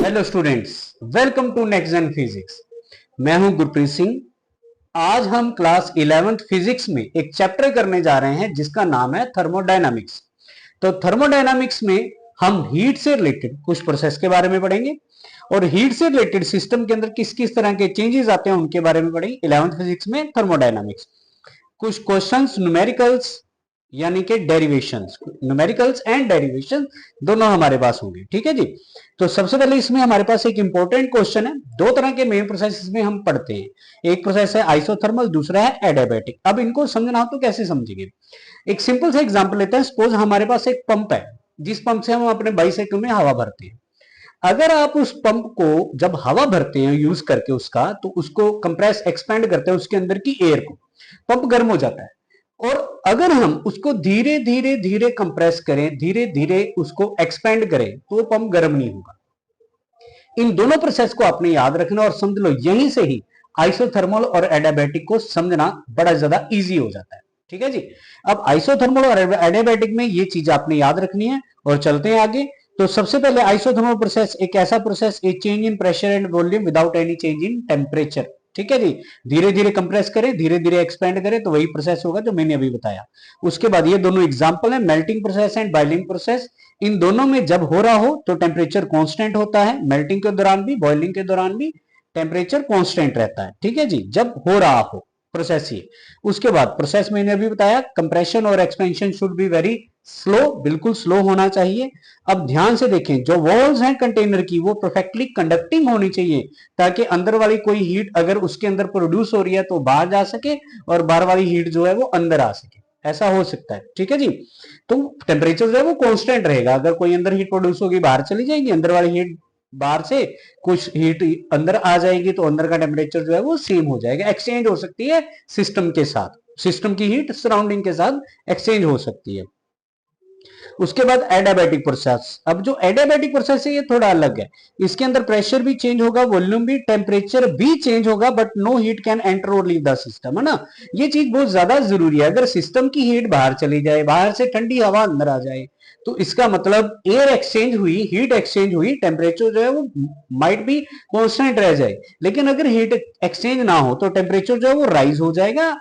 Hello students, welcome to next gen physics. मैं हूं गुरप्रीत सिंह। आज हम क्लास 11th फिजिक्स में एक चैप्टर करने जा रहे हैं जिसका नाम है थर्मोडायनामिक्स। तो थर्मोडायनामिक्स में हम हीट से रिलेटेड कुछ प्रोसेस के बारे में पढ़ेंगे और हीट से रिलेटेड सिस्टम के अंदर किस किस तरह के चेंजेस आते हैं उनके बारे में पढ़ेंगे 11th फिजिक्स में थर्मोडायनामिक्स। कुछ क्वेश्चंस न्यूमेरिकल्स यानी कि डेरिवेशंस, न्यूमेरिकल्स एंड डेरिवेशन दोनों हमारे पास होंगे। ठीक है जी। तो सबसे पहले इसमें हमारे पास एक इंपॉर्टेंट क्वेश्चन है। दो तरह के मेन प्रोसेस इसमें हम पढ़ते हैं। एक प्रोसेस है आइसोथर्मल, दूसरा है एडियाबैटिक। अब इनको समझना हो तो कैसे समझेंगे, एक सिंपल सा एग्जांपल लेते हैं। सपोज हमारे पास एक पंप है जिस पंप से हम अपने बाइसाइकिल में हवा भरते हैं। अगर आप उस पंप को जब हवा भरते हैं यूज करके उसका, तो उसको कंप्रेस एक्सपेंड करते हैं उसके अंदर की एयर को, पंप गर्म हो जाता है। और अगर हम उसको धीरे धीरे धीरे कंप्रेस करें, धीरे धीरे उसको एक्सपेंड करें, तो पंप गर्म नहीं होगा। इन दोनों प्रोसेस को आपने याद रखना और समझ लो, यहीं से ही आइसोथर्मल और एडियाबैटिक को समझना बड़ा ज्यादा इजी हो जाता है। ठीक है जी। अब आइसोथर्मल और एडियाबैटिक में ये चीज आपने याद रखनी है और चलते हैं आगे। तो सबसे पहले आइसोथर्मल प्रोसेस एक ऐसा process, A change in pressure and volume without any change in temperature. ठीक है जी। धीरे धीरे कंप्रेस करें, धीरे धीरे एक्सपेंड करें, तो वही प्रोसेस होगा जो मैंने अभी बताया। उसके बाद ये दोनों एग्जांपल है, melting process and boiling process. इन दोनों में जब हो रहा हो तो टेम्परेचर कांस्टेंट होता है, मेल्टिंग के दौरान भी, बॉइलिंग के दौरान भी टेम्परेचर कांस्टेंट रहता है। ठीक है जी, जब हो रहा हो प्रोसेस ये। उसके बाद प्रोसेस मैंने अभी बताया, कंप्रेशन और expansion should be very slow, बिल्कुल स्लो होना चाहिए। अब ध्यान से देखें, जो वॉल्स हैं कंटेनर की वो परफेक्टली कंडक्टिंग होनी चाहिए, ताकि अंदर वाली कोई हीट अगर उसके अंदर प्रोड्यूस हो रही है तो बाहर जा सके और बाहर वाली हीट जो है वो अंदर आ सके। ऐसा हो सकता है। ठीक है जी। तो टेम्परेचर जो है वो कांस्टेंट रहेगा। अगर कोई अंदर हीट प्रोड्यूस होगी, बाहर चली जाएगी, अंदर वाली हीट बाहर से कुछ हीट अंदर आ जाएगी, तो अंदर का टेम्परेचर जो है वो सेम हो जाएगा, एक्सचेंज हो सकती है सिस्टम के साथ, सिस्टम की हीट सराउंडिंग के साथ एक्सचेंज हो सकती है। उसके बाद एडियाबैटिक प्रोसेस। अब जो एडियाबैटिक प्रोसेस है ये थोड़ा अलग है। इसके अंदर प्रेशर भी चेंज होगा, वॉल्यूम भी, टेम्परेचर भी चेंज होगा, but no heat can enter और लीव द सिस्टम, है ना। ये चीज बहुत ज्यादा जरूरी है। अगर सिस्टम की हीट बाहर चली जाए, बाहर से ठंडी हवा अंदर आ जाए, तो इसका मतलब एयर एक्सचेंज हुई, हीट एक्सचेंज हुई, टेम्परेचर जो है वो माइट भी कॉन्स्टेंट रह जाए। लेकिन अगर हीट एक्सचेंज ना हो तो टेम्परेचर जो है वो राइज हो जाएगा,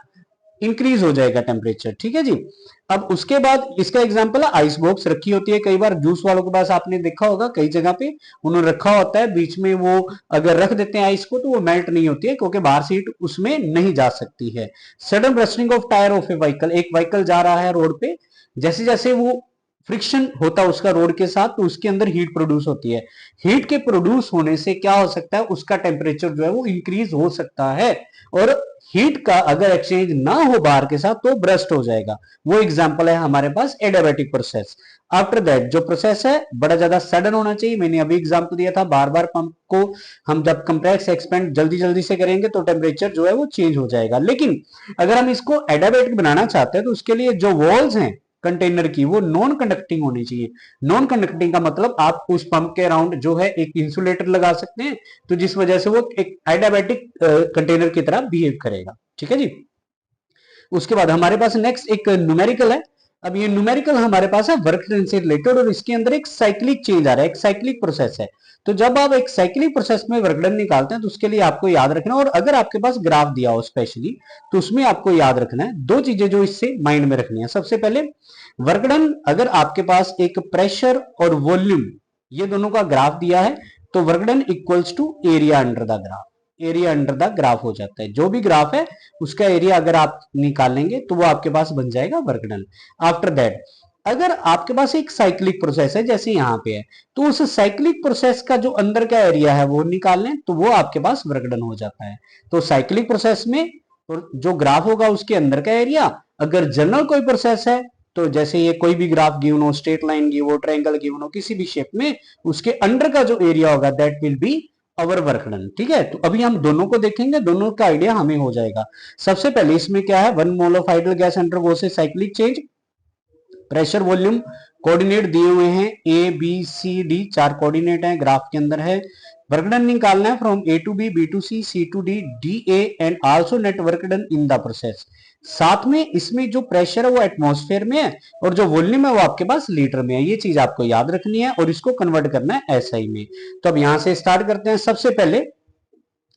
इंक्रीज हो जाएगा टेम्परेचर। ठीक है जी। अब उसके बाद इसका एग्जांपल है, आइस बॉक्स रखी होती है। कई बार जूस वालों के पास आपने देखा होगा, कई जगह पे उन्होंने रखा होता है, बीच में वो अगर रख देते हैं आइस को तो वो मेल्ट नहीं होती है, क्योंकि बाहर से हीट उसमें नहीं जा सकती है। Sudden rusting of tyre of A vehicle, एक व्हीकल जा रहा है रोड पे, जैसे जैसे वो फ्रिक्शन होता है उसका रोड के साथ, तो उसके अंदर हीट प्रोड्यूस होती है। हीट के प्रोड्यूस होने से क्या हो सकता है, उसका टेम्परेचर जो है वो इंक्रीज हो सकता है, और हीट का अगर एक्सचेंज ना हो बाहर के साथ तो ब्रस्ट हो जाएगा। वो एग्जांपल है हमारे पास एडियाबैटिक प्रोसेस। आफ्टर दैट जो प्रोसेस है बड़ा ज्यादा सडन होना चाहिए। मैंने अभी एग्जांपल दिया था, बार बार पंप को हम जब कंप्रेस एक्सपेंड जल्दी जल्दी से करेंगे तो टेम्परेचर जो है वो चेंज हो जाएगा। लेकिन अगर हम इसको एडियाबैटिक बनाना चाहते हैं तो उसके लिए जो वॉल्स हैं कंटेनर की वो नॉन कंडक्टिंग होनी चाहिए। नॉन कंडक्टिंग का मतलब आप उस पंप के अराउंड जो है एक इंसुलेटर लगा सकते हैं, तो जिस वजह से वो एक एडियाबैटिक कंटेनर की तरह बिहेव करेगा। ठीक है जी। उसके बाद हमारे पास नेक्स्ट एक न्यूमेरिकल है। अब ये न्यूमेरिकल हमारे पास है वर्क डन से रिलेटेड, और इसके अंदर एक साइक्लिक चेंज आ रहा है, एक साइक्लिक प्रोसेस है। तो जब आप एक साइक्लिक प्रोसेस में वर्क डन निकालते हैं तो उसके लिए आपको याद रखना, और अगर आपके पास ग्राफ दिया हो स्पेशली, तो उसमें आपको याद रखना है दो चीजें जो इससे माइंड में रखनी है। सबसे पहले वर्क डन, अगर आपके पास एक प्रेशर और वॉल्यूम ये दोनों का ग्राफ दिया है, तो work done equals to area under the graph, area under the graph हो जाता है। जो भी ग्राफ है उसका एरिया अगर आप निकालेंगे तो वो आपके पास बन जाएगा वर्क डन। आफ्टर दैट अगर आपके पास एक साइक्लिक प्रोसेस है जैसे यहाँ पे है, तो उस साइक्लिक प्रोसेस का जो अंदर का एरिया है वो निकाल लें तो वो आपके पास वर्क डन हो जाता है। तो साइक्लिक प्रोसेस में जो ग्राफ होगा उसके अंदर का एरिया, अगर जनरल कोई प्रोसेस है तो जैसे ये कोई भी ग्राफ गिवन हो, स्ट्रेट लाइन गिवन हो, ट्रायंगल गिवन हो, किसी भी शेप में, उसके अंडर का जो एरिया होगा that will be our work done. ठीक है। तो अभी हम दोनों को देखेंगे, दोनों का आइडिया हमें हो जाएगा। सबसे पहले इसमें क्या है, 1 mole of ideal gas undergoes a cyclic change. Pressure volume coordinate दिए हुए हैं, ए बी सी डी, चार कोऑर्डिनेट हैं ग्राफ के अंदर है। वर्क डन निकालना है from A to B to C to D, D A, and also net work done in the process. साथ में इसमें जो प्रेशर है वो एटमॉस्फेयर में है और जो वॉल्यूम है वो आपके पास लीटर में है। ये चीज आपको याद रखनी है और इसको कन्वर्ट करना है एसआई में। तो अब यहां से स्टार्ट करते हैं। सबसे पहले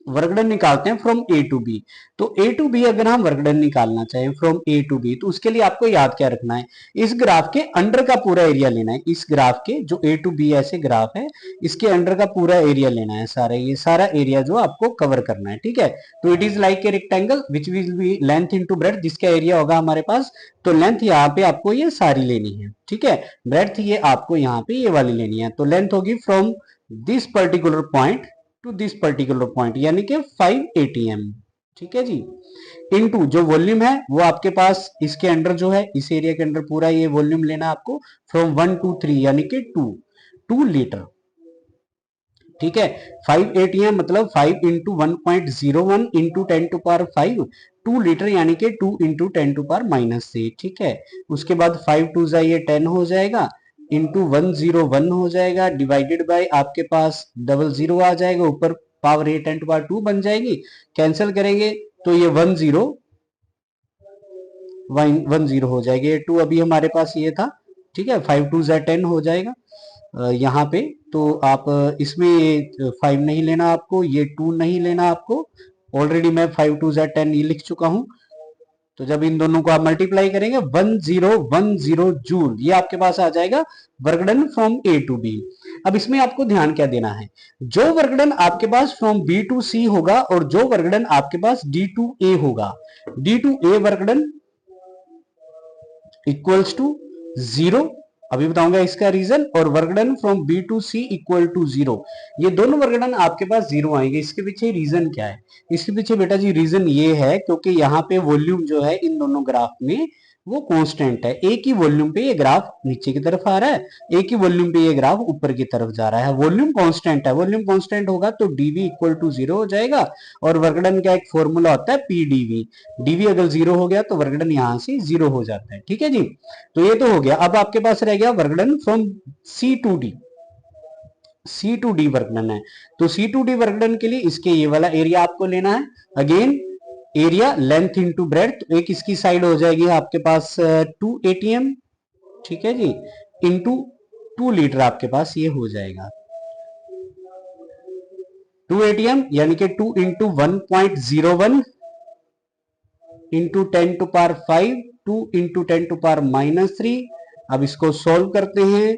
वर्कडन निकालते हैं फ्रॉम ए टू बी। तो ए टू बी अगर हम वर्कडन निकालना चाहें फ्रॉम ए टू बी, तो उसके लिए आपको याद क्या रखना है, इस ग्राफ के अंडर का पूरा एरिया लेना है। इस ग्राफ के जो ए टू बी ऐसे ग्राफ है, इसके अंडर का पूरा एरिया लेना है, सारा ये सारा एरिया जो आपको कवर करना है, ठीक है। तो it is like a rectangle which will be length into breadth, जिसका एरिया होगा हमारे पास। तो लेंथ यहाँ पे आपको ये सारी लेनी है, ठीक है। ब्रेड्थ ये आपको यहाँ पे ये वाली लेनी है। तो लेंथ होगी from this particular point two this particular point, यानी कि 580 एम, ठीक है जी। इनटू जो वॉल्यूम है वो आपके पास इसके अंडर जो है, इस एरिया के अंडर पूरा ये वॉल्यूम लेना आपको फ्रॉम 1 to 3, यानी कि 2 लीटर, ठीक है। 580 एम मतलब 5 into 1.01 into 10 to power 5, 2 litre यानी कि 2 इंटू 10 टू पावर -3, ठीक है। उसके बाद 5 टू ये 10 हो जाएगा, इंटू 101 हो जाएगा, डिवाइडेड बाय आपके पास 00 आ जाएगा, ऊपर पावर 8 10 टू पावर 2 बन जाएगी। कैंसिल करेंगे तो ये 10 हो जाएगी, ये 2 अभी हमारे पास ये था, ठीक है। 5 टू 10 हो जाएगा यहाँ पे। तो आप इसमें 5 नहीं लेना आपको, ये 2 नहीं लेना आपको, ऑलरेडी मैं 5 टू 10 ये लिख चुका हूं। तो जब इन दोनों को आप मल्टीप्लाई करेंगे 1010 जूल, ये आपके पास आ जाएगा work done from A to B. अब इसमें आपको ध्यान क्या देना है, जो वर्कडन आपके पास फ्रॉम बी टू सी होगा और जो वर्कडन आपके पास डी टू ए होगा, D to A work done equals to 0, अभी बताऊंगा इसका रीजन, और work done from B to C equal to 0। ये दोनों वर्कडन आपके पास 0 आएंगे। इसके पीछे रीजन क्या है, इसके पीछे बेटा जी रीजन ये है क्योंकि यहाँ पे वॉल्यूम जो है इन दोनों ग्राफ में वो कांस्टेंट है। एक ही वॉल्यूम पे ये ग्राफ नीचे की तरफ आ रहा है, एक ही वॉल्यूम पे ये ग्राफ ऊपर की तरफ जा रहा है। वॉल्यूम कांस्टेंट है, वॉल्यूम कांस्टेंट होगा तो डीवी इक्वल टू 0 हो जाएगा। और वर्कडन का एक फॉर्मूला होता है पीडीवी, डीवी अगर 0 हो गया तो वर्कडन यहां से 0 हो जाता है, ठीक है जी। तो ये तो हो गया। अब आपके पास रह गया work done from C to D, C to D work done है। तो सी टू डी वर्कडन के लिए इसके ये वाला एरिया आपको लेना है। Again area length into breadth, एक इसकी साइड हो जाएगी आपके पास 280 एम, ठीक है जी, इंटू 2 लीटर आपके पास ये हो जाएगा 280 एम, यानी कि 2 into 1.01 into 10 to power 5, 2 into 10 to power -3। अब इसको सोल्व करते हैं,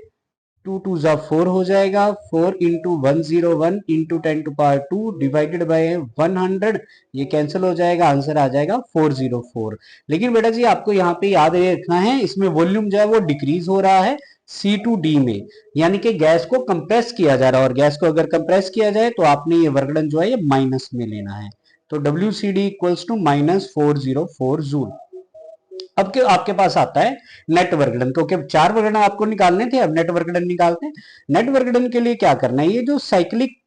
2 टू 4 हो जाएगा, 4 into 101 into 10 to power 2 divided by 100, ये कैंसिल हो जाएगा, आंसर आ जाएगा 404। लेकिन बेटा जी आपको यहाँ पे याद रखना है, इसमें वॉल्यूम जो है वो डिक्रीज हो रहा है सी टू डी में, यानी कि गैस को कंप्रेस किया जा रहा है, और गैस को अगर कंप्रेस किया जाए तो आपने ये वर्कडन जो है ये माइनस में लेना है। तो WCD इक्वल्स टू -404 जूल। अब क्यों आपके पास आता है नेट वर्कडन, क्योंकि 4 वर्कडन आपको निकालने थे, अब नेट वर्कडन निकालते हैं। नेट वर्कडन के लिए क्या करना है, ये जो साइक्लिक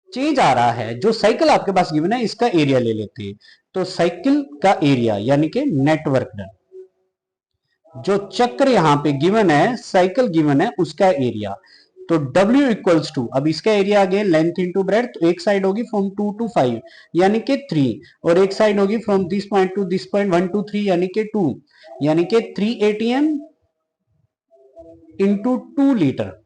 चेंज आ रहा है, जो साइकिल आपके पास गिवन है इसका एरिया ले लेते हैं। तो साइकिल का एरिया यानी कि नेट वर्कडन, जो चक्र यहां पे गिवन है, साइकिल गिवन है, उसका एरिया। तो W इक्वल्स टू, अब इसका area again length into breadth, तो एक साइड होगी फ्रॉम 2 to 5 यानी कि 3, और एक साइड होगी from this point two this point 1 to 3 यानी कि 2, यानी कि 380 एम इंटू 2 लीटर।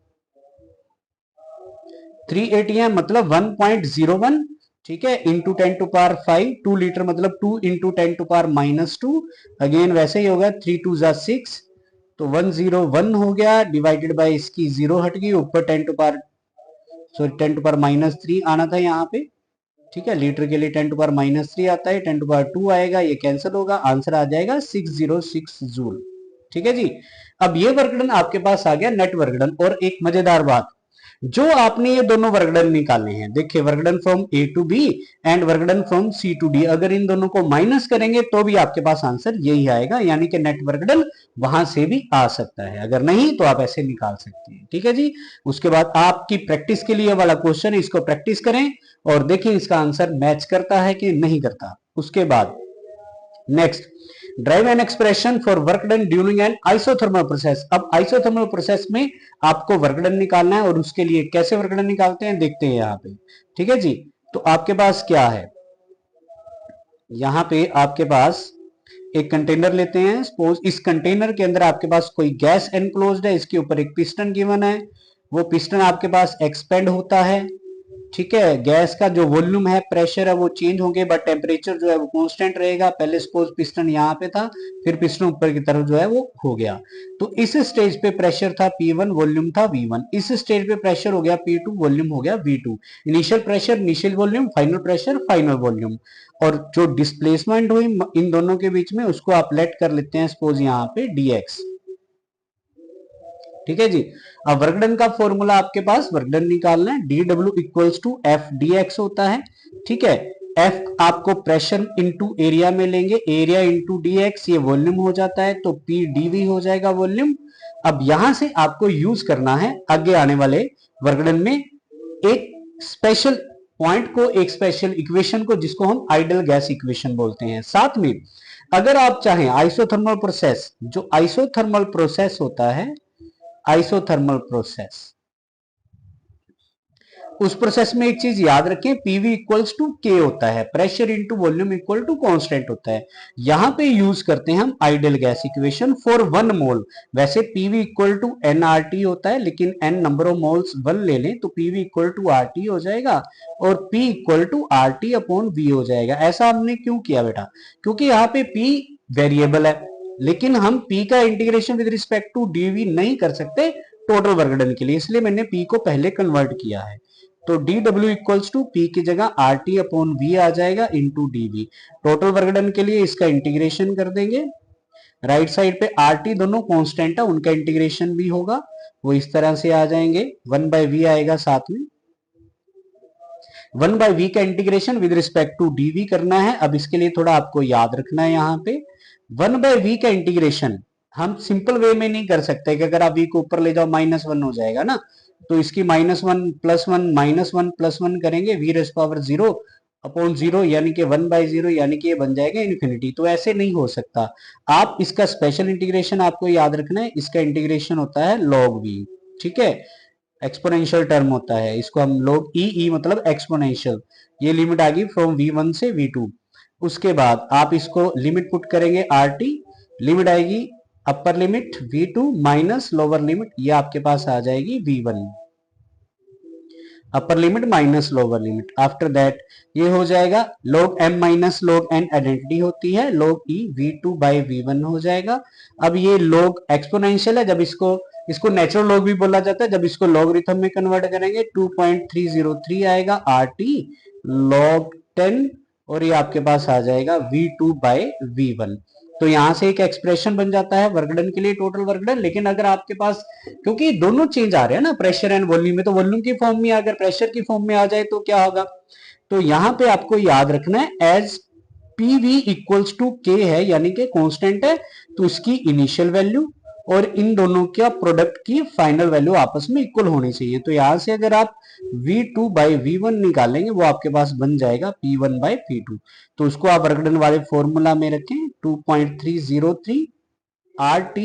380 एम मतलब 1.01, ठीक है, इंटू 10 टू पावर 5, 2 लीटर मतलब 2 इंटू 10 टू पावर -2, अगेन वैसे ही होगा, 3 टू 6, तो 101 हो गया, डिवाइडेड बाय इसकी 0 हट गई, ऊपर 10 टू पावर -3 आना था यहाँ पे, ठीक है। लीटर के लिए 10 टू पावर -3 आता है, 10 टू पावर 2 आएगा, ये कैंसिल होगा, आंसर आ जाएगा 606 जूल, ठीक है जी। अब ये वर्कडन आपके पास आ गया नेट वर्कडन। और एक मजेदार बात, जो आपने ये दोनों वर्कडन निकालने हैं, देखिए work done from A to B and work done from C to D, अगर इन दोनों को माइनस करेंगे तो भी आपके पास आंसर यही आएगा, यानी कि नेट वर्कडन वहां से भी आ सकता है, अगर नहीं तो आप ऐसे निकाल सकते हैं, ठीक है जी। उसके बाद आपकी प्रैक्टिस के लिए वाला क्वेश्चन, इसको प्रैक्टिस करें और देखिए इसका आंसर मैच करता है कि नहीं करता। उसके बाद next, drive an expression for work done during an isothermal process. अब आइसोथर्मल प्रोसेस में आपको वर्क डन निकालना है, और उसके लिए कैसे वर्क डन निकालते हैं देखते हैं यहाँ पे, ठीक है जी। तो आपके पास क्या है, यहाँ पे आपके पास एक कंटेनर लेते हैं, सपोज इस कंटेनर के अंदर आपके पास कोई गैस एनक्लोज्ड है, इसके ऊपर एक पिस्टन गिवन है, वो पिस्टन आपके पास एक्सपेंड होता है, ठीक है। गैस का जो वॉल्यूम है, प्रेशर है, वो चेंज होंगे बट टेम्परेचर जो है वो कांस्टेंट रहेगा। पहले सपोज पिस्टन यहाँ पे था, फिर पिस्टन ऊपर की तरफ जो है वो हो गया, तो इस स्टेज पे प्रेशर था P1, वॉल्यूम था V1। इस स्टेज पे प्रेशर हो गया P2, वॉल्यूम हो गया V2। Initial pressure, initial volume, final pressure, final volume. और जो डिस्प्लेसमेंट हुई इन दोनों के बीच में, उसको आप लेट कर लेते हैं सपोज यहाँ पे dx, ठीक है जी। अब वर्क डन का फॉर्मूला आपके पास, वर्क डन निकालना है, dw equals to F dx होता है, ठीक है। F आपको प्रेशर इनटू एरिया में लेंगे, एरिया इनटू dx, ये वॉल्यूम हो जाता है, तो P dv हो जाएगा वॉल्यूम। अब यहां से आपको यूज करना है आगे आने वाले वर्क डन में एक स्पेशल पॉइंट को, एक स्पेशल इक्वेशन को, जिसको हम आइडियल गैस इक्वेशन बोलते हैं। साथ में अगर आप चाहें आइसोथर्मल प्रोसेस, जो आइसोथर्मल प्रोसेस होता है, आइसोथर्मल प्रोसेस, उस प्रोसेस में एक चीज याद रखें, पीवी इक्वल्स टू के होता है, pressure into volume equal to constant होता है। यहां पे यूज करते हैं हम ideal gas equation for 1 mole. वैसे पीवी इक्वल टू एनआरटी होता है, लेकिन एन नंबर ऑफ मोल्स 1 ले लें तो पीवी इक्वल टू आरटी हो जाएगा और P equal to RT upon V हो जाएगा। ऐसा हमने क्यों किया बेटा? क्योंकि यहाँ पे पी वेरिएबल है, लेकिन हम P का integration with respect to dv नहीं कर सकते टोटल वर्क डन के लिए, इसलिए मैंने P को पहले कन्वर्ट किया है। तो dw इक्वल्स टू P की जगह RT अपॉन V आ जाएगा into dv। Total work done के लिए इसका इंटीग्रेशन कर देंगे, राइट साइड पे RT दोनों कांस्टेंट है, उनका इंटीग्रेशन भी होगा, वो इस तरह से आ जाएंगे, 1/v आएगा साथ में। 1/v का integration with respect to dv करना है। अब इसके लिए थोड़ा आपको याद रखना है, यहाँ पे 1/v का इंटीग्रेशन हम सिंपल वे में नहीं कर सकते कि अगर आप v को ऊपर ले जाओ -1 हो जाएगा ना, तो इसकी -1 + 1 -1 + 1 करेंगे, v रेज़ पावर 0 अपॉन 0 यानी कि 1/0, यानी कि ये बन जाएगा इन्फिनिटी। तो ऐसे नहीं हो सकता, आप इसका स्पेशल इंटीग्रेशन आपको याद रखना है, इसका इंटीग्रेशन होता है log v, ठीक है। एक्सपोनेंशियल टर्म होता है, इसको हम लोग ई मतलब एक्सपोनेंशियल, ये लिमिट आ गई फ्रॉम v1 से v2। उसके बाद आप इसको लिमिट पुट करेंगे RT, लिमिट आएगी upper limit v2 minus lower limit, ये आपके पास आ जाएगी v1, upper limit minus lower limit. After that ये हो जाएगा log m minus log n identity होती है, log e v2/v1 हो जाएगा। अब ये log एक्सपोनेंशियल है, जब इसको नेचुरल लॉग भी बोला जाता है, जब इसको लॉगरिथम में कन्वर्ट करेंगे 2.303 आएगा RT log 10, और ये आपके पास आ जाएगा v2/v1। तो यहां से एक एक्सप्रेशन बन जाता है वर्क डन के लिए, टोटल वर्क डन। लेकिन अगर आपके पास, क्योंकि दोनों चेंज आ रहे हैं ना, प्रेशर एंड वॉल्यूम में, तो वॉल्यूम की फॉर्म में अगर प्रेशर की फॉर्म में आ जाए तो क्या होगा? तो यहां पे आपको याद रखना है एज पीवी इक्वल्स टू के है, यानी कि कांस्टेंट है, तो इसकी इनिशियल वैल्यू और इन दोनों का प्रोडक्ट की फाइनल वैल्यू आपस में इक्वल होनी चाहिए। तो यहां से अगर आप v2/v1 निकालेंगे, वो आपके पास बन जाएगा p1/p2। तो उसको आप वर्क डन वाले फॉर्मूला में रखें, 2.303 RT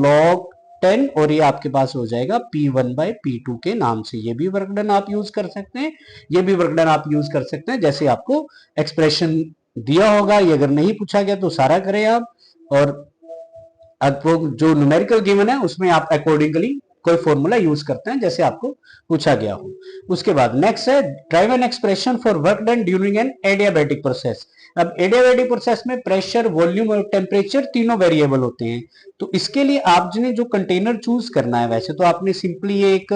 log 10, और ये आपके पास हो जाएगा p1/p2 के नाम से। ये भी वर्क डन आप यूज कर सकते हैं, ये भी वर्क डन आप यूज कर सकते हैं, जैसे आपको एक्सप्रेशन दिया होगा। ये अगर नहीं पूछा गया तो सारा करें आप, और जो न्यूमेरिकल गिवन है उसमें आप अकॉर्डिंगली कोई फॉर्मूला यूज करते हैं जैसे आपको पूछा गया हो। उसके बाद नेक्स्ट है drive an expression for work done during an adiabatic process. अब एडियाबैटिक प्रोसेस में प्रेशर, वॉल्यूम और टेम्परेचर तीनों वेरिएबल होते हैं। तो इसके लिए आपने जो कंटेनर चूज करना है, वैसे तो आपने सिंपली एक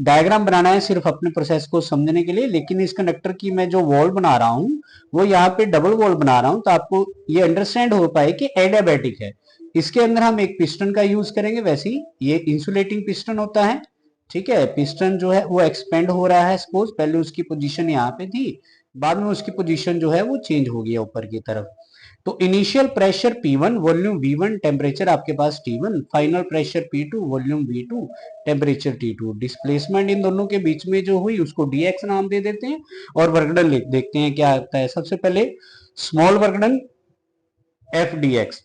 डायग्राम बनाना है सिर्फ अपने प्रोसेस को समझने के लिए, लेकिन इस कंडक्टर की मैं जो वॉल बना रहा हूं वो यहाँ पे डबल वॉल बना रहा हूं, तो आपको ये अंडरस्टैंड हो पाए कि एडियाबैटिक है। इसके अंदर हम एक पिस्टन का यूज करेंगे, वैसे ही ये इंसुलेटिंग पिस्टन होता है, ठीक है। पिस्टन जो है वो एक्सपेंड हो रहा है, सपोज पहले उसकी पोजीशन यहाँ पे थी, बाद में उसकी पोजीशन जो है वो चेंज हो गया ऊपर की तरफ। तो initial pressure P1, volume V1, temperature आपके पास T1, final pressure P2, volume V2, temperature T2। Displacement in दोनों के बीच में जो हुई उसको dx नाम दे देते हैं, और वर्क डन देखते हैं क्या आता है। सबसे पहले small work done f dx,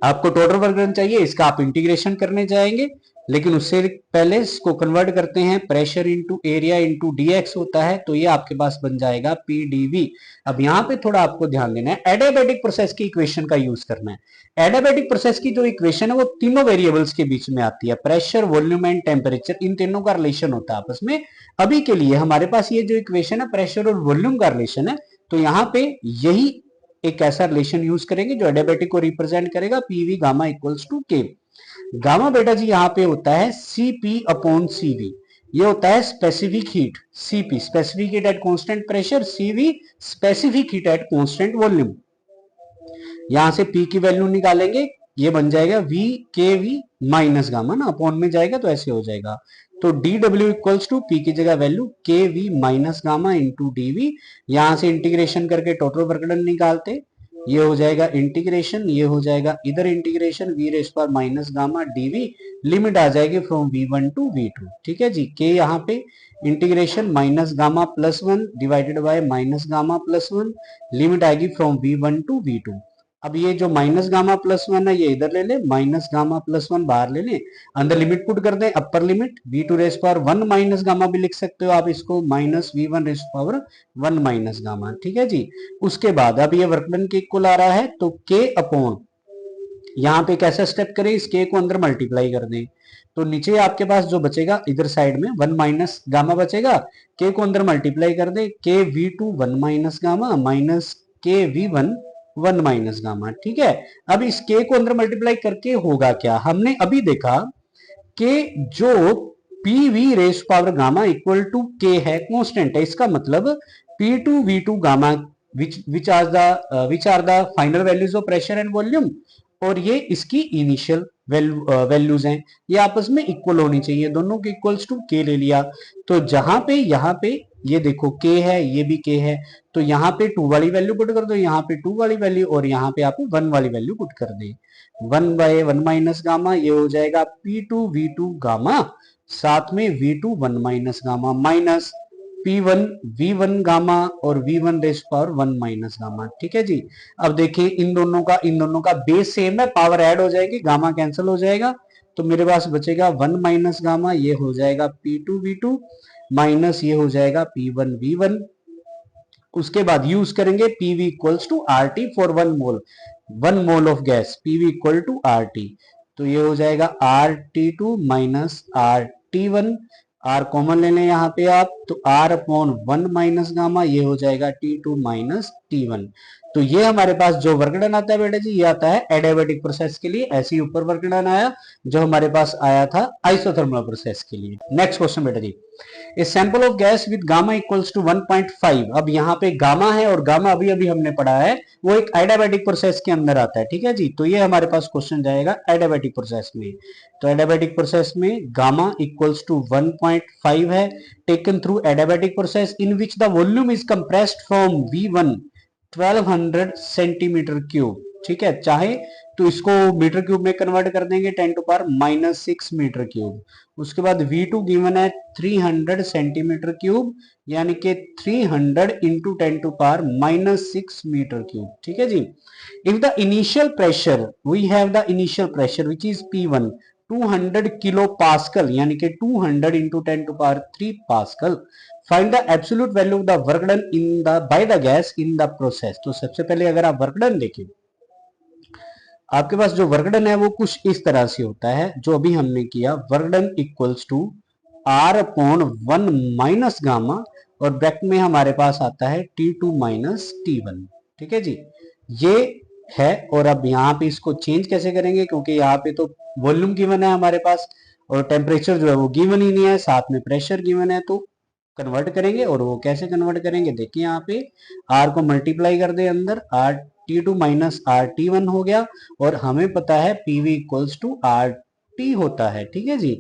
आपको टोटल वर्क डन चाहिए, इसका आप इंटीग्रेशन करने जाएंगे, लेकिन उससे पहले इसको कन्वर्ट करते हैं, pressure into area into dx होता है, तो ये आपके पास बन जाएगा PdV। अब यहाँ पे थोड़ा आपको ध्यान देना है, एडियाबैटिक प्रोसेस की इक्वेशन का यूज करना है। एडियाबैटिक प्रोसेस की जो इक्वेशन है वो तीनों वेरिएबल्स के बीच में आती है, प्रेशर, वॉल्यूम एंड टेम्परेचर, इन तीनों का रिलेशन होता है आपस में। अभी के लिए हमारे पास ये जो इक्वेशन है प्रेशर और वॉल्यूम का रिलेशन है, तो यहाँ पे यही एक ऐसा रिलेशन यूज करेंगे जो एडियाबैटिक को रिप्रेजेंट करेगा, पीवी गामा इक्वल्स टू के। गामा बेटा जी यहाँ पे होता है Cp अपॉन Cv, ये होता है specific heat, Cp specific heat at constant pressure, Cv specific heat at constant volume. यहां से P की वैल्यू निकालेंगे, ये बन जाएगा V के V माइनस गामा ना, अपॉन में जाएगा तो ऐसे हो जाएगा। तो dw इक्वल्स टू P की जगह वैल्यू के V minus gamma into dV, यहां से इंटीग्रेशन करके टोटल वर्क डन निकालते, ये हो जाएगा इंटीग्रेशन, ये हो जाएगा इधर इंटीग्रेशन, v रेस पर माइनस गामा dv, लिमिट आ जाएगी फ्रॉम v1 टू v2। ठीक है जी, के यहाँ पे integration minus gamma plus 1 divided by minus gamma plus 1, limit आएगी फ्रॉम v1 टू v2। अब ये जो माइनस गामा प्लस 1 है ये इधर ले ले, माइनस गामा प्लस 1 बाहर ले ले, अंदर लिमिट पुट कर दें, upper limit v2 raise power 1 minus gamma भी लिख सकते हो आप इसको, minus v1 raise power 1 minus gamma. ठीक है जी, उसके बाद अब ये वर्कडन के इक्वल आ रहा है, तो k अपॉन, यहाँ पे कैसा स्टेप करें, इस k को अंदर मल्टीप्लाई कर दें, तो नीचे आपके पास जो बचेगा इधर साइड में 1 माइनस गामा बचेगा, k को अंदर मल्टीप्लाई कर दे, k v2 1 minus gamma minus k v1 1 minus gamma. ठीक है, अब इस k को अंदर मल्टीप्लाई करके होगा क्या, हमने अभी देखा कि जो PV raise power gamma equal to k है, कांस्टेंट है, इसका मतलब P2 V2 gamma which are the final values of pressure and volume, और ये इसकी इनिशियल वैल्यूज हैं, ये आपस में इक्वल होनी चाहिए, दोनों के इक्वल्स टू k ले लिया। तो जहां पे यहाँ पे ये देखो k है, ये भी k है, तो यहाँ पे 2 वाली वैल्यू पुट कर दो, यहाँ पे 2 वाली वैल्यू, और यहाँ पे आप 1 वाली वैल्यू पुट कर दे, 1 बाय 1 माइनस गामा, ये हो जाएगा P2 V2 गामा, साथ में V2 1 minus gamma minus P1 V1 gamma और V1 raise power 1 minus gamma. ठीक है जी, अब देखिए इन दोनों का बेस सेम है, पावर ऐड हो जाएगी, गामा कैंसिल हो जाएगा, तो मेरे पास बचेगा 1 माइनस गामा, ये हो जाएगा P2 V2 माइनस ये हो जाएगा P1 V1। उसके बाद यूज करेंगे PV equals to RT for 1 mole of gas, PV equal to RT, तो ये हो जाएगा RT2 minus RT1, R common ले लें यहाँ पे आप, तो R अपॉन 1 माइनस गामा, ये हो जाएगा T2 माइनस T1। तो ये हमारे पास जो वर्क डन आता है बेटा जी, ये आता है एडियाबैटिक प्रोसेस के लिए, ऐसे ही ऊपर वर्क डन आया जो हमारे पास आया था आइसोथर्मल प्रोसेस के लिए। नेक्स्ट क्वेश्चन बेटा जी, a sample of gas with gamma equals to 1.5, अब यहाँ पे गामा है, और गामा अभी अभी हमने पढ़ा है वो एक एडियाबैटिक प्रोसेस के अंदर आता है। ठीक है जी, तो ये हमारे पास क्वेश्चन जाएगा एडियाबैटिक प्रोसेस में, तो एडियाबैटिक प्रोसेस में गामा इक्वल्स टू 1.5 है, taken through adiabatic process in which the volume is compressed from V1 1200 centimetre cube. ठीक है, चाहे तो इसको मीटर क्यूब में कन्वर्ट कर देंगे 10 to power minus 6 metre cube. उसके बाद V2 गिवन है 300 सेंटीमीटर क्यूब, यानी कि 300 into 10 to power minus 6 metre cube. ठीक है जी, if the initial pressure, we have the initial pressure which is P1 200 kilo pascal, यानी कि 200 into 10 to power 3 pascal, find the absolute value of the work done in the by the gas in the process. तो सबसे पहले अगर आप work done देखें, आपके पास जो वर्क डन है वो कुछ इस तरह से होता है जो अभी हमने किया, work done equals to R upon 1 minus gamma, और ब्रैकेट में हमारे पास आता है T2 माइनस T1। ठीक है जी, ये है, और अब यहाँ पे इसको चेंज कैसे करेंगे, क्योंकि यहाँ पे तो वॉल्यूम गिवन है हमारे पास, और टेम्परेचर जो है वो गिवन ही नहीं है, साथ में प्रेशर गिवन है, तो कन्वर्ट करेंगे, और वो कैसे कन्वर्ट करेंगे देखिए, यहाँ पे R को मल्टीप्लाई कर दे अंदर, RT2 माइनस RT1 हो गया, और हमें पता है PV इक्वल्स टू RT होता है। ठीक है जी,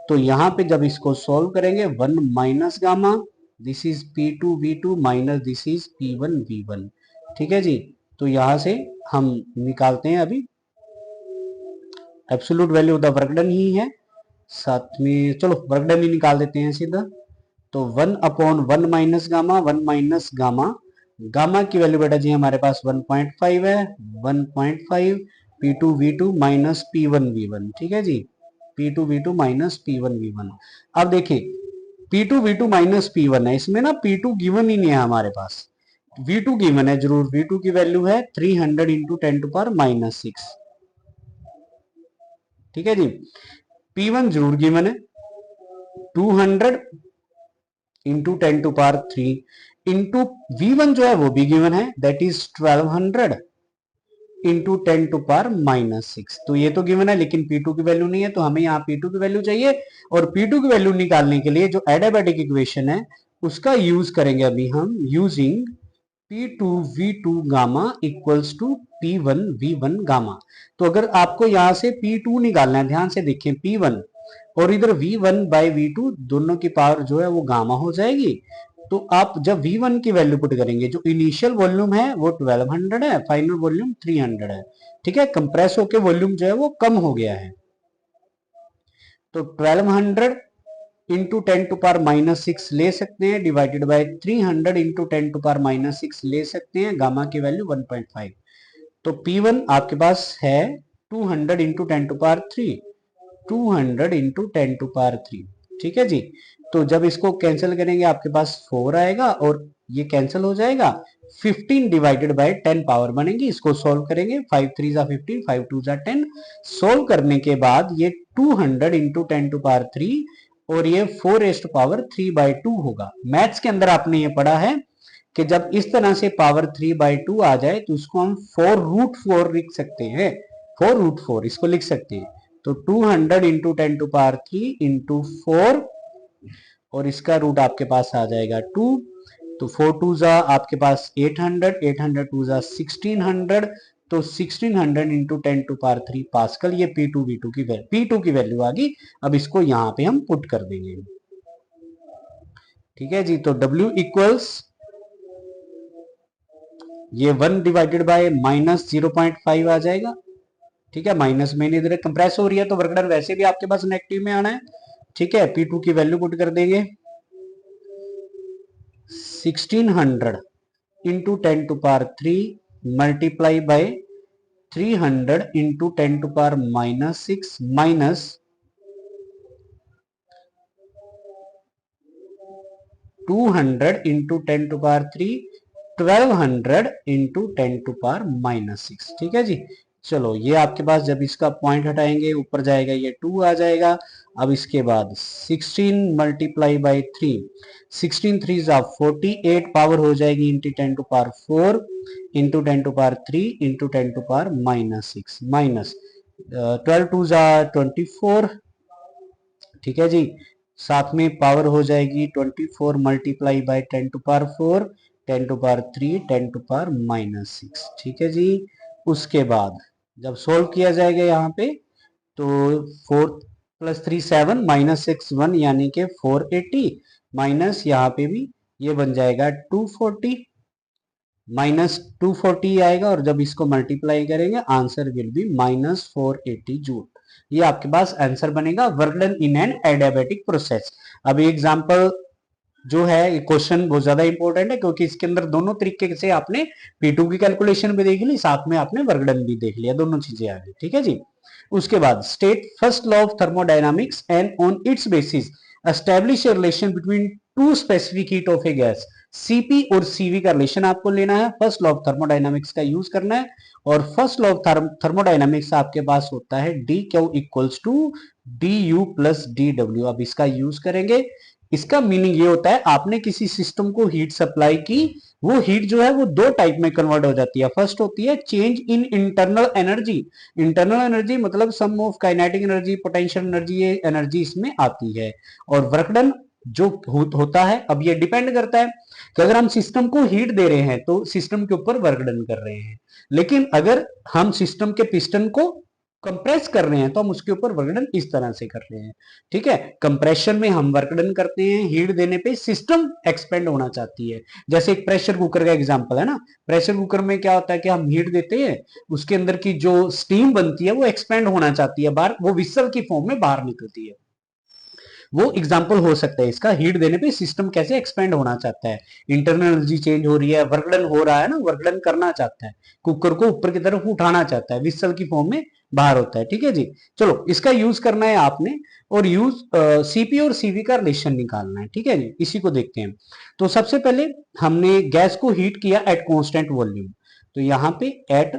तो यहाँ पे जब इसको सॉल्व करेंगे 1 minus gamma, this is P2 V2 minus this is P1 V1। ठीक है जी, तो यहाँ से हम निकालते हैं अभी absolute value of the work done ही है, साथ में चलो वर्क डन ही निकाल देते हैं सीधा, तो 1 upon 1 minus gamma, 1 minus gamma, gamma की वैल्यू बेटा जी हमारे पास 1.5 है, 1.5 P2 V2 minus P1 V1। ठीक है जी, P2V2 माइनस P1V1। अब देखिए P2V2 माइनस P1 है, इसमें ना P2 गिवन ही नहीं है हमारे पास, V2 गिवन है जरूर। V2 की वैल्यू है 300 इंटू 10 टू पावर माइनस 6, ठीक है जी। P1 जरूर गिवन है 200 into 10 to power 3 into V1 जो है वो भी गिवन है, that is 1200 into 10 to power minus 6। तो ये तो गिवन है लेकिन P2 की वैल्यू नहीं है, तो हमें यहाँ P2 की वैल्यू चाहिए। और P2 की वैल्यू निकालने के लिए जो एडियाबैटिक इक्वेशन है उसका यूज करेंगे अभी हम, using P2V2 gamma equals to P1V1 gamma. तो अगर आपको यहां से P2 निकालना है, ध्यान से देखें P1 और इधर V1 बाय V2 दोनों की पावर जो है वो गामा हो जाएगी। तो आप जब V1 की वैल्यू पुट करेंगे, जो इनिशियल वॉल्यूम है वो 1200 है, फाइनल वॉल्यूम 300 है, ठीक है। कंप्रेस होके वॉल्यूम जो है वो कम हो गया है। तो 1200 इंटू 10 टू पावर माइनस 6 ले सकते हैं, divided by 300 into 10 to power minus 6 ले सकते हैं, गामा की वैल्यू 1.5। तो P1 आपके पास है 200 into 10 to power 3, 200 into 10 to power 3, ठीक है जी। तो जब इसको कैंसिल करेंगे आपके पास 4 आएगा और ये कैंसिल हो जाएगा, 15 डिवाइडेड बाय 10 पावर बनेगी। इसको सोल्व करेंगे, 5 3 जा 15, 5 2 जा 10। सोल्व करने के बाद ये 200 इंटू 10 टू पावर 3 और ये 4 रेस्ट पावर 3/2 होगा। मैथ्स के अंदर आपने ये पढ़ा है कि जब इस तरह से पावर 3/2 आ जाए तो उसको हम 4√4 लिख सकते हैं, 4√4 इसको लिख सकते हैं। तो 200 इंटू 10 टू पावर 3 इंटू 4 और इसका रूट आपके पास आ जाएगा 2। तो 4 2 जा आपके पास 800, 800 2 जा 1600, तो 1600 इंटू 10 टू पावर 3 पास्कल। ये P2 की वैल्यू आ गई। अब इसको यहां पे हम पुट कर देंगे, ठीक है जी। तो W इक्वल्स ये 1 डिवाइडेड बाय माइनस 0.5 आ जाएगा, ठीक है। माइनस में इधर कंप्रेस हो रही है तो वर्क डन वैसे भी आपके पास नेगेटिव में आना है, ठीक है। P2 की वैल्यू पुट कर देंगे 1600 into 10 to power 3 multiply by 300 into 10 to power minus 6 minus 200 into 10 to power 3 1200 into 10 to power minus 6, ठीक है जी। चलो ये आपके पास जब इसका पॉइंट हटाएंगे ऊपर जाएगा, ये 2 आ जाएगा। अब इसके बाद 16 मल्टीप्लाई बाई 3, 16 3 जा 48 पावर हो जाएगी into 10 to power 4 into 10 to power 3 into 10 to power minus 6 minus 12 2 जा 24, ठीक है जी। साथ में पावर हो जाएगी 24 multiply by 10 to power 4, 10 to power 3, 10 to power minus 6, ठीक है जी। उसके बाद जब सोल्व किया जाएगा यहाँ पे तो 4 प्लस 3 7 माइनस 6 1 यानी कि 480 माइनस यहाँ पे भी ये बन जाएगा 240 माइनस 240 आएगा और जब इसको मल्टीप्लाई करेंगे answer will be minus 480 joule. ये आपके पास आंसर बनेगा work done in an adiabatic process. अब एग्जांपल जो है क्वेश्चन बहुत ज्यादा इंपॉर्टेंट है क्योंकि इसके अंदर दोनों तरीके से आपने P2 की कैलकुलेशन भी देख ली, साथ में आपने वर्क डन भी देख लिया, दोनों चीजें आ गई, ठीक है जी। उसके बाद state first law of thermodynamics and on it's basis establish a relation between two specific heat of A gas. Cp और Cv का रिलेशन आपको लेना है, फर्स्ट लॉ ऑफ थर्मोडायनामिक्स का यूज करना है। और फर्स्ट लॉ ऑफ थर्मोडायनामिक्स आपके पास होता है dQ equals to du plus dW। अब इसका यूज करेंगे। इसका मीनिंग ये होता है आपने किसी सिस्टम को हीट सप्लाई की, वो हीट जो है वो दो टाइप में कन्वर्ट हो जाती है। फर्स्ट होती है change in internal energy. Internal energy मतलब sum of kinetic energy, potential energy, ये एनर्जी इसमें आती है। और वर्क डन जो होता है, अब ये डिपेंड करता है कि अगर हम सिस्टम को हीट दे रहे हैं तो सिस्टम के ऊपर वर्क डन कर रहे हैं, लेकिन अगर हम सिस्टम के पिस्टन को कंप्रेस कर रहे हैं तो हम उसके ऊपर वर्कडन इस तरह से कर रहे हैं, ठीक है। कंप्रेशन में हम वर्कडन करते हैं, हीट देने पे सिस्टम एक्सपेंड होना चाहती है। जैसे एक प्रेशर कुकर का एग्जांपल है ना, प्रेशर कुकर में क्या होता है कि हम हीट देते हैं, उसके अंदर की जो स्टीम बनती है वो एक्सपेंड होना चाहती है बाहर, वो विसल की फॉर्म में बाहर निकलती है। वो एग्जाम्पल हो सकता है इसका, हीट देने पे सिस्टम कैसे एक्सपेंड होना चाहता है, इंटरनल एनर्जी चेंज हो रही है, वर्क डन हो रहा है ना, वर्क डन करना चाहता है, कुकर को ऊपर की तरफ उठाना चाहता है, विसल की फॉर्म में बाहर होता है। ठीक है जी, चलो इसका यूज करना है आपने, और यूज सीपी और सीवी का रिलेशन निकालना है। ठीक है जी, इसी को देखते हैं। तो सबसे पहले हमने गैस को हीट किया एट कांस्टेंट वॉल्यूम, तो यहां पे एट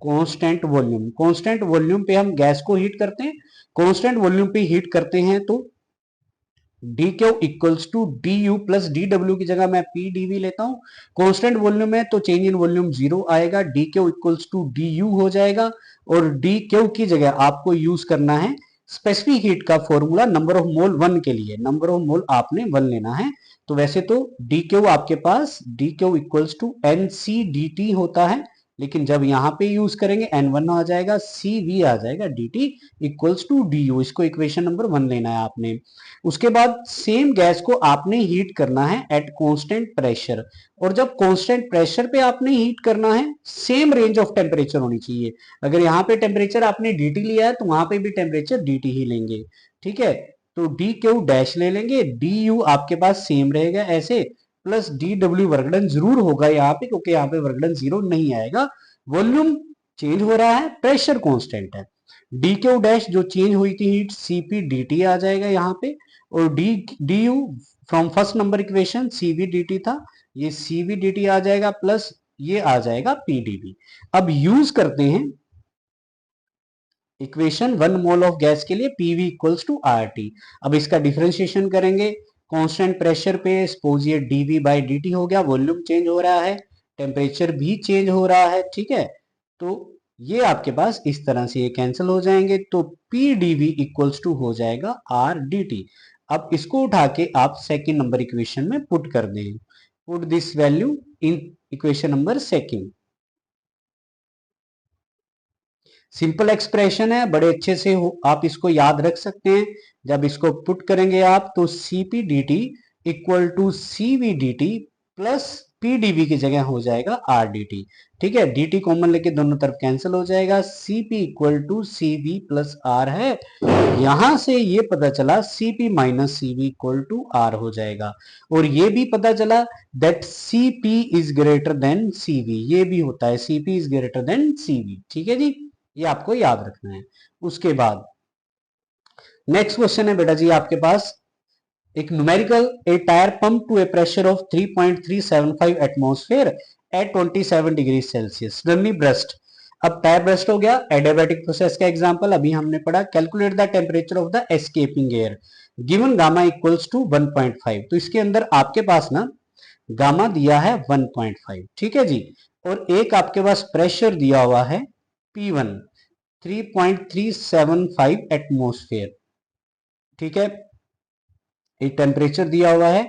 कांस्टेंट वॉल्यूम पे हम गैस को हीट करते हैं। कांस्टेंट वॉल्यूम पे हीट करते हैं तो D Q equals to D U plus D W की जगह मैं पी डी वी लेता हूं। कांस्टेंट वॉल्यूम है तो चेंज इन वॉल्यूम जीरो आएगा, D Q equals to D U हो जाएगा, और डी क्यू की जगह आपको यूज करना है स्पेसिफिक हीट का formula number of mole one के लिए, नंबर ऑफ मोल आपने वन लेना है। तो वैसे तो डी क्यू आपके पास D Q equals to N C D T होता है, लेकिन जब यहां पे यूज करेंगे N1 आ जाएगा, CV आ जाएगा, dt equals to D U, इसको इक्वेशन नंबर 1 लेना है आपने। उसके बाद सेम गैस को आपने हीट करना है एट कांस्टेंट प्रेशर, और जब कांस्टेंट प्रेशर पे आपने हीट करना है सेम रेंज ऑफ टेम्परेचर होनी चाहिए। अगर यहाँ पे टेम्परेचर आपने dt लिया है तो वहां पे भी टेम्परेचर dt ही लेंगे। ठीक है, तो डी क्यू डैश ले लेंगे, डी यू आपके पास सेम रहेगा ऐसे, प्लस डी डब्ल्यू वर्कडन जरूर होगा यहाँ पे, क्योंकि यहाँ पे वर्कडन जीरो नहीं आएगा, वॉल्यूम चेंज हो रहा है, प्रेशर कांस्टेंट है। डी क्यू डैश जो चेंज हुई थी हीट सीपी डी आ जाएगा यहाँ पे, और D you from first number equation CV D था, ये सीवी डी आ जाएगा, प्लस ये आ जाएगा पीडीवी। अब यूज करते हैं इक्वेशन 1 मोल ऑफ गैस के लिए PV equals to R T. अब इसका डिफरेंशिएशन करेंगे, कांस्टेंट प्रेशर पे सपोज ये डीवी बाई डी हो गया, वॉल्यूम चेंज हो रहा है, टेम्परेचर भी चेंज हो रहा है। ठीक है, तो ये आपके पास इस तरह से ये कैंसिल हो जाएंगे, तो पी डीवी इक्वल्स टू हो जाएगा आर डी टी। अब इसको उठा के आप सेकेंड नंबर इक्वेशन में पुट कर दें, put this value in equation number second. Simple expression है, बड़े अच्छे से आप इसको याद रख सकते हैं। जब इसको पुट करेंगे आप तो CP D T equal to CV D T plus PDV की जगह हो जाएगा आर डी टी। ठीक है, डी टी कॉमन लेके दोनों तरफ कैंसिल हो जाएगा, CP equal to CV plus R है, यहां से ये पता चला CP minus CV equal to R हो जाएगा, और ये भी पता चला that CP is greater than CV, ये भी होता है CP is greater than CV. ठीक है जी, ये आपको याद रखना है। उसके बाद नेक्स्ट क्वेश्चन है बेटा जी आपके पास एक numerical, a tyre pump to a pressure of 3.375 atmosphere at 27 degree Celsius suddenly burst. अब टायर ब्रस्ट हो गया, एडियाबैटिक प्रोसेस का एग्जांपल अभी हमने पढ़ा, calculate the temperature of the escaping air given gamma equals to 1.5। तो इसके अंदर आपके पास ना गामा दिया है 1.5। ठीक है जी, और एक आपके पास प्रेशर दिया हुआ है P1 3.375 एटमॉस्फेयर। ठीक है, एक टेम्परेचर दिया हुआ है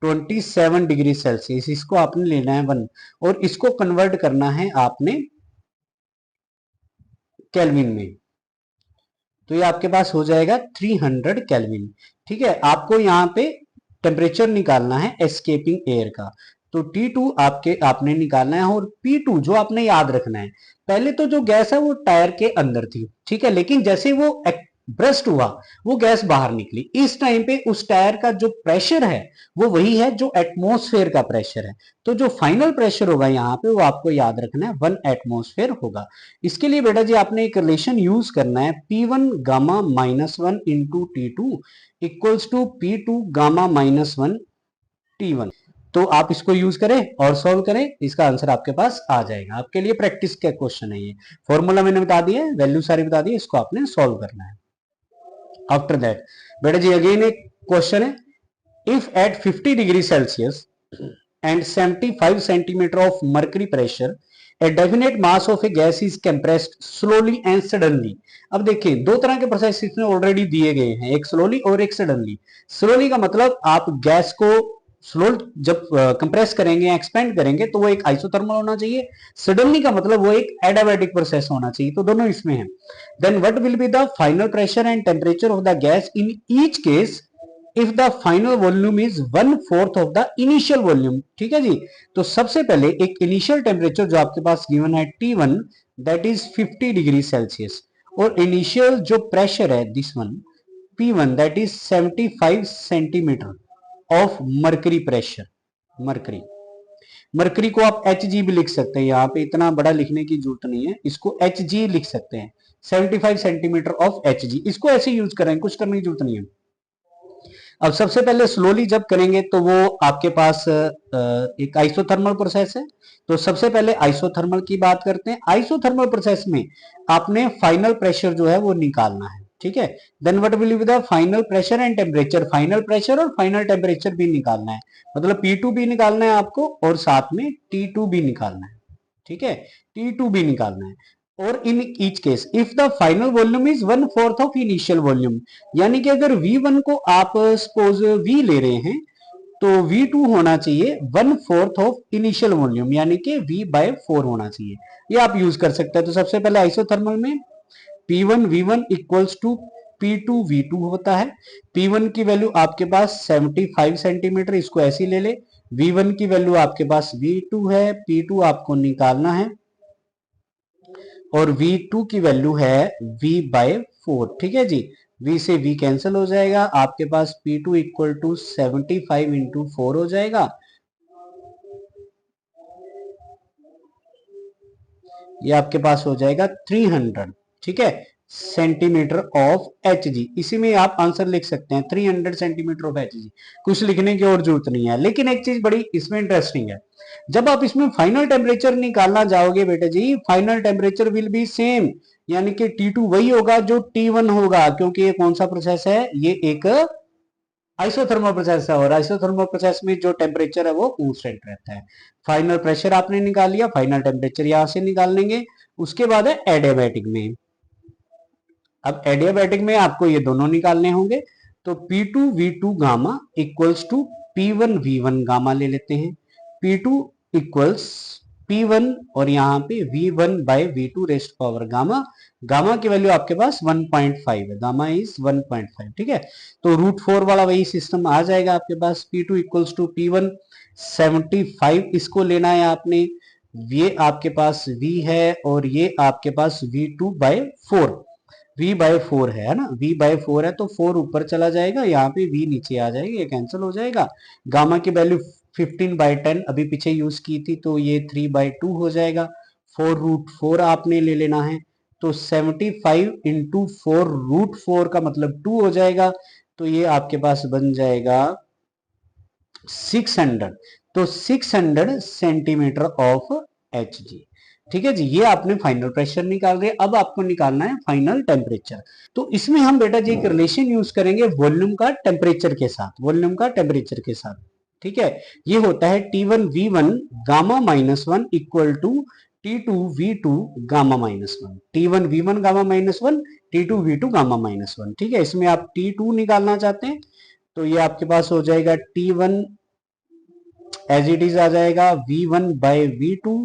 27 डिग्री सेल्सियस, इसको आपने लेना है 1, और इसको कन्वर्ट करना है आपने केल्विन में, तो ये आपके पास हो जाएगा 300 केल्विन। ठीक है, आपको यहाँ पे टेम्परेचर निकालना है एस्केपिंग एयर का, तो T2 आपने निकालना है, और P2 जो आपने याद रखना है, पहले तो जो गैस है वो टायर के अंदर थी। ठीक है, लेकिन जैसे वो ब्रस्ट हुआ वो गैस बाहर निकली, इस टाइम पे उस टायर का जो प्रेशर है वो वही है जो एटमॉस्फेयर का प्रेशर है, तो जो फाइनल प्रेशर होगा यहाँ पे वो आपको याद रखना है 1 एटमॉस्फेयर होगा। इसके लिए बेटा जी आपने एक रिलेशन यूज करना है, P1 gamma -1 into T2 equals to P2 gamma -1 T1। तो आप इसको यूज करें और सॉल्व करें, इसका आंसर आपके पास आ जाएगा। आपके लिए प्रैक्टिस का क्वेश्चन है, ये फॉर्मूला मैंने बता दिया है, वैल्यू सारी बता दी है, इसको आपने सॉल्व करना है। आफ्टर दैट बेटा जी अगेन एक क्वेश्चन है, if at 50 degree Celsius and 75 centimetre of mercury pressure a definite mass of A gas is compressed slowly and suddenly. अब देखिए दो तरह के प्रोसेस इसमें ऑलरेडी दिए गए हैं, एक स्लोली और एक सडनली। स्लोली का मतलब आप गैस को स्लो जब कंप्रेस करेंगे एक्सपेंड करेंगे तो वो एक आइसोथर्मल होना चाहिए, सडनली का मतलब वो एक एडियाबैटिक प्रोसेस होना चाहिए, तो दोनों इसमें है। Then what will be the final pressure and temperature of the gas in each case if the final volume is 1/4 of the initial volume. ठीक है जी, तो सबसे पहले एक इनिशियल टेम्परेचर जो आपके पास गिवन है T1 that is 50 degree Celsius, और इनिशियल जो प्रेशर है this one P1 that is 75 centimetre of mercury pressure. Mercury को आप Hg भी लिख सकते हैं, यहाँ पे इतना बड़ा लिखने की जरूरत नहीं है, इसको Hg लिख सकते हैं, 75 सेंटीमीटर ऑफ Hg। इसको ऐसे यूज करें, कुछ करने की जरूरत नहीं है। अब सबसे पहले स्लोली जब करेंगे तो वो आपके पास एक आइसोथर्मल प्रोसेस है। तो सबसे पहले आइसोथर्मल की बात करते हैं। आइसोथर्मल प्रोसेस में आपने फाइनल प्रेशर जो है वो निकालना है, ठीक है। Then what will be the final pressure and temperature, final pressure और फाइनल टेम्परेचर भी निकालना है, मतलब P2 भी निकालना है आपको और साथ में T2 भी निकालना है, ठीक है, T2 भी निकालना है। और इन each case if the final volume is 1/4 of initial volume, यानी कि अगर V1 को आप सपोज V ले रहे हैं तो V2 होना चाहिए 1/4 ऑफ इनिशियल वॉल्यूम, यानी कि V/4 होना चाहिए। ये आप यूज कर सकते हैं। तो सबसे पहले आइसोथर्मल में P1 V1 equals to P2 V2 होता है। P1 की वैल्यू आपके पास 75 सेंटीमीटर, इसको ऐसी ले ले। V1 की वैल्यू आपके पास V2 है, P2 आपको निकालना है और V2 की वैल्यू है V/4, ठीक है जी। V से V कैंसिल हो जाएगा, आपके पास P2 इक्वल टू 75 इंटू 4 हो जाएगा। ये आपके पास हो जाएगा 300, ठीक है, सेंटीमीटर ऑफ Hg। इसी में आप आंसर लिख सकते हैं 300 सेंटीमीटर ऑफ Hg, कुछ लिखने की और जरूरत नहीं है। लेकिन एक चीज बड़ी इसमें इंटरेस्टिंग है, जब आप इसमें फाइनल टेम्परेचर निकालना जाओगे बेटा जी, final temperature will be same, यानी कि T2 वही होगा जो T1 होगा, क्योंकि ये कौन सा प्रोसेस है, ये एक आइसोथर्मल प्रोसेस है और आइसोथर्मल प्रोसेस में जो टेम्परेचर है वो कांस्टेंट रहता है। फाइनल प्रेशर आपने निकाल लिया, फाइनल टेम्परेचर यहां से निकाल लेंगे। उसके बाद है एडियाबैटिक में। अब एडियाबैटिक में आपको ये दोनों निकालने होंगे। तो P2 V2 gamma equals to P1 V1 gamma ले लेते हैं। P2 इक्वल्स P1 और यहाँ पे V1/V2 rest power gamma. Gamma की वैल्यू आपके पास 1.5 है, गामा इज 1.5, ठीक है। तो √4 वाला वही सिस्टम आ जाएगा आपके पास। P2 इक्वल्स टू P1 75 इसको लेना है आपने, ये आपके पास V है और ये आपके पास V2/4, V/4 है ना, V/4 है तो 4 ऊपर चला जाएगा, यहाँ पे V नीचे आ जाएगा, ये कैंसिल हो जाएगा। गामा की वैल्यू 15/10 अभी पीछे यूज की थी तो ये 3/2 हो जाएगा। 4√4 आपने ले लेना है, तो 75 इंटू 4√4 का मतलब 2 हो जाएगा, तो ये आपके पास बन जाएगा 600। तो 600 सेंटीमीटर ऑफ Hg, ठीक है जी। ये आपने फाइनल प्रेशर निकाल दिया, अब आपको निकालना है फाइनल टेम्परेचर। तो इसमें हम बेटा जी एक रिलेशन यूज करेंगे वॉल्यूम का टेम्परेचर के साथ, वॉल्यूम का टेम्परेचर के साथ, ठीक है। ये होता है T1 V1 gamma -1 equal to T2 V2 gamma -1, T1 V1 gamma -1, T2 V2 gamma -1, ठीक है। इसमें आप T2 निकालना चाहते हैं तो ये आपके पास हो जाएगा T1 एज इट इज आ जाएगा V1/V2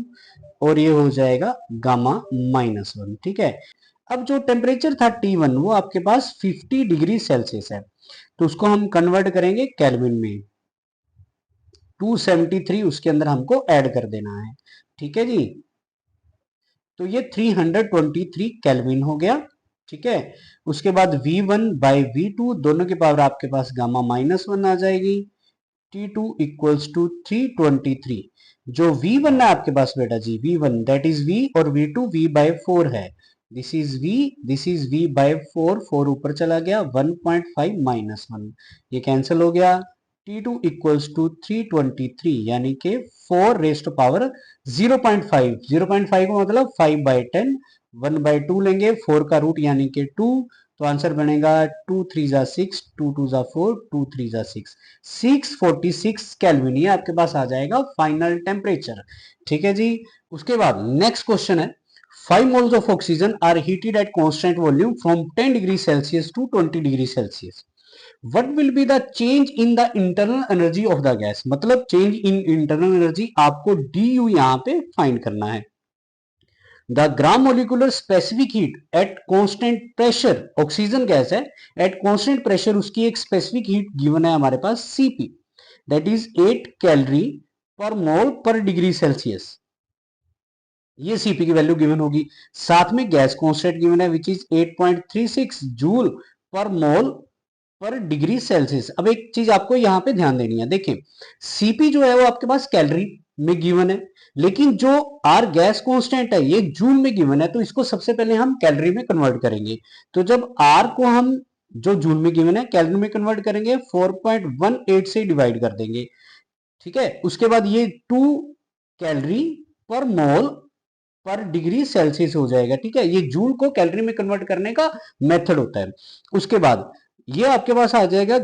और ये हो जाएगा गामा -1, ठीक है। अब जो टेम्परेचर था T1 वो आपके पास 50 डिग्री सेल्सियस है, तो उसको हम कन्वर्ट करेंगे केल्विन में। 273 उसके अंदर हमको ऐड कर देना है, ठीक है जी। तो ये 323 केल्विन हो गया, ठीक है। उसके बाद V1/V2 दोनों के पावर आपके पास गामा -1 आ जाएगी। T2 इक्वल्स टू 323, जो V1 है आपके पास बेटा जी, V1 दैट इज V और V2 V/4 है। This is V, this is V/4, 4 ऊपर चला गया, 1.5 -1 ये कैंसिल हो गया। T2 इक्वल्स टू 323, यानी कि 4 रेस्ट पावर 0.5, 0.5 का मतलब 5/10, 1/2 लेंगे, 4 का रूट यानी कि 2, तो आंसर बनेगा 2 3 जा 6, 2 2 जा 4, 2 3 जा 6, 646 केल्विन, ये आपके पास आ जाएगा फाइनल टेम्परेचर, ठीक है जी। उसके बाद नेक्स्ट क्वेश्चन है 5 moles of oxygen are heated at constant volume from 10 degree Celsius to 20 degree Celsius. What will be the change in the internal energy of the gas? मतलब change in internal energy आपको du यहाँ पे find करना है। The gram molecular specific heat at constant pressure, oxygen gas है, at constant pressure उसकी एक specific heat given है हमारे पास Cp, दैट इज 8 कैलोरी पर मोल पर डिग्री सेल्सियस, ये Cp की वैल्यू गिवन होगी। साथ में गैस कांस्टेंट गिवन है विच इज 8.36 जूल पर मोल पर डिग्री सेल्सियस। अब एक चीज आपको यहाँ पे ध्यान देनी है, देखिए सीपी जो है वो आपके पास कैलोरी में गिवन है, लेकिन जो आर गैस कांस्टेंट है ये जूल में गिवन है, तो इसको सबसे पहले हम कैलोरी में कन्वर्ट करेंगे। तो जब आर को हम जो जूल में गिवन है कैलोरी में कन्वर्ट करेंगे 4.18 से डिवाइड कर देंगे, ठीक है। उसके बाद ये 2 कैलोरी पर मोल पर डिग्री सेल्सियस हो जाएगा, ठीक है। ये जूल को कैलोरी में कन्वर्ट करने का मेथड होता है। उसके बाद ये आपके पास आ जाएगा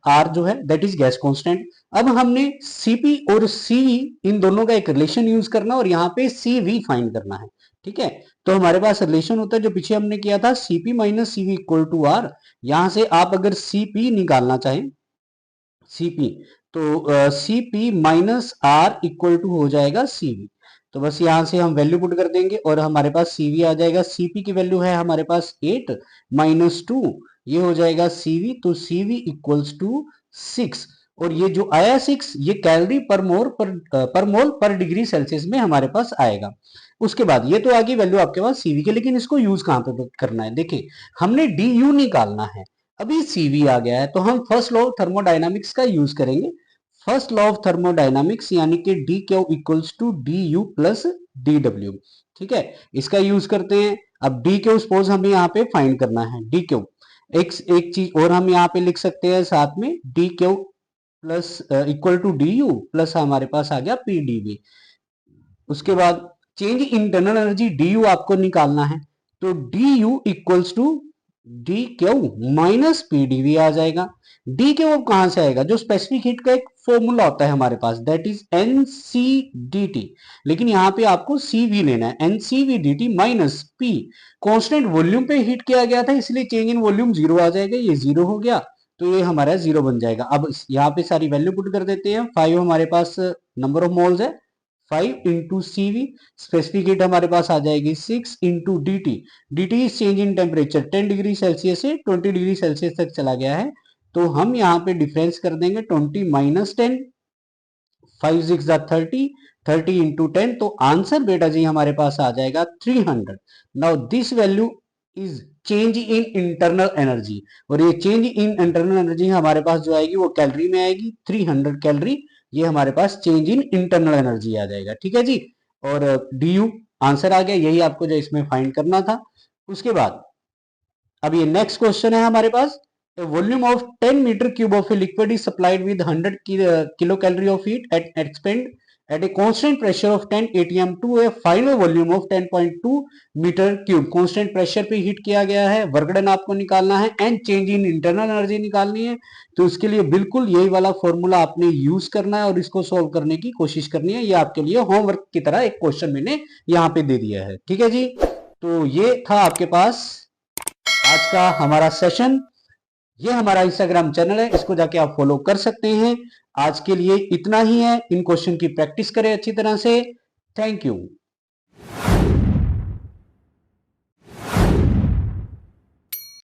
आर जो है दैट इज गैस कांस्टेंट। अब हमने सीपी और सीवी इन दोनों का एक रिलेशन यूज करना और यहाँ पे सीवी फाइंड करना है, ठीक है। तो हमारे पास रिलेशन होता है जो पीछे हमने किया था, CP minus CV equal to R. यहां से आप अगर सीपी निकालना चाहें, सीपी, तो CP minus R equal to हो जाएगा सीवी। तो बस यहां से हम वैल्यू पुट कर देंगे और हमारे पास सीवी आ जाएगा। सीपी की वैल्यू है हमारे पास 8 माइनस 2, ये हो जाएगा सीवी। तो सीवी इक्वल्स टू 6, और ये जो आया 6 ये कैलोरी पर मोल पर डिग्री सेल्सियस में हमारे पास आएगा। उसके बाद ये तो आ गई वैल्यू आपके पास सीवी के, लेकिन इसको यूज कहां पे करना है, देखिए हमने डी यू निकालना है। अभी सीवी आ गया है तो हम फर्स्ट लॉ ऑफ थर्मोडायनामिक्स का यूज करेंगे। फर्स्ट लॉ ऑफ थर्मोडायनामिक्स यानी कि D Q equals to D U plus D W, ठीक है, इसका यूज करते हैं। अब डी क्यू सपोज हमें यहाँ पे फाइंड करना है, डी क्यू। एक चीज और हम यहाँ पे लिख सकते हैं साथ में, D Q plus equal to D U plus हमारे पास आ गया पी डी वी। उसके बाद change internal energy D U आपको निकालना है, तो D U equals to D Q minus PDV आ जाएगा। डी क्यू अब कहां से आएगा, जो स्पेसिफिक हीट का एक फॉर्मूला होता है हमारे पास दैट इज एनसीडीटी, लेकिन यहां पे आपको सीवी लेना है, एनसीवीडीटी माइनस पी। कांस्टेंट वॉल्यूम पे हीट किया गया था इसलिए चेंज इन वॉल्यूम जीरो आ जाएगा, ये जीरो हो गया तो ये हमारा जीरो बन जाएगा। अब यहाँ पे सारी वैल्यू पुट कर देते हैं। 5 हमारे पास नंबर ऑफ मोल्स है, 5 इंटू सीवी, स्पेसिफिक हीट हमारे पास आ जाएगी 6 into D T. D T change in temperature 10 degree Celsius से 20 डिग्री सेल्सियस तक चला गया है, तो हम यहाँ पे डिफरेंस कर देंगे 20 माइनस 10, 5 6 30, 30 इंटू 10, तो आंसर बेटा जी हमारे पास आ जाएगा 300। Now this value is change in internal energy, और ये चेंज इन इंटरनल एनर्जी हमारे पास जो आएगी वो कैलोरी में आएगी, 300 कैलोरी। ये हमारे पास चेंज इन इंटरनल एनर्जी आ जाएगा, ठीक है जी। और डी यू आंसर आ गया, यही आपको जो इसमें फाइंड करना था। उसके बाद अब ये नेक्स्ट क्वेश्चन है हमारे पास, volume of 10 metre cube of a liquid is supplied with 100 kilo calorie of heat at expand at a constant pressure of 10 atm to a final volume of 10.2 metre cube. Constant pressure पे heat किया गया है, work done आपको निकालना है and change in internal energy निकालनी है। तो उसके लिए बिल्कुल यही वाला फॉर्मूला आपने यूज करना है और इसको सॉल्व करने की कोशिश करनी है। ये आपके लिए होमवर्क की तरह एक क्वेश्चन मैंने यहाँ पे दे दिया है, ठीक है जी। तो ये था आपके पास आज का हमारा सेशन। ये हमारा इंस्टाग्राम चैनल है, इसको जाके आप फॉलो कर सकते हैं। आज के लिए इतना ही है, इन क्वेश्चन की प्रैक्टिस करें अच्छी तरह से। Thank you.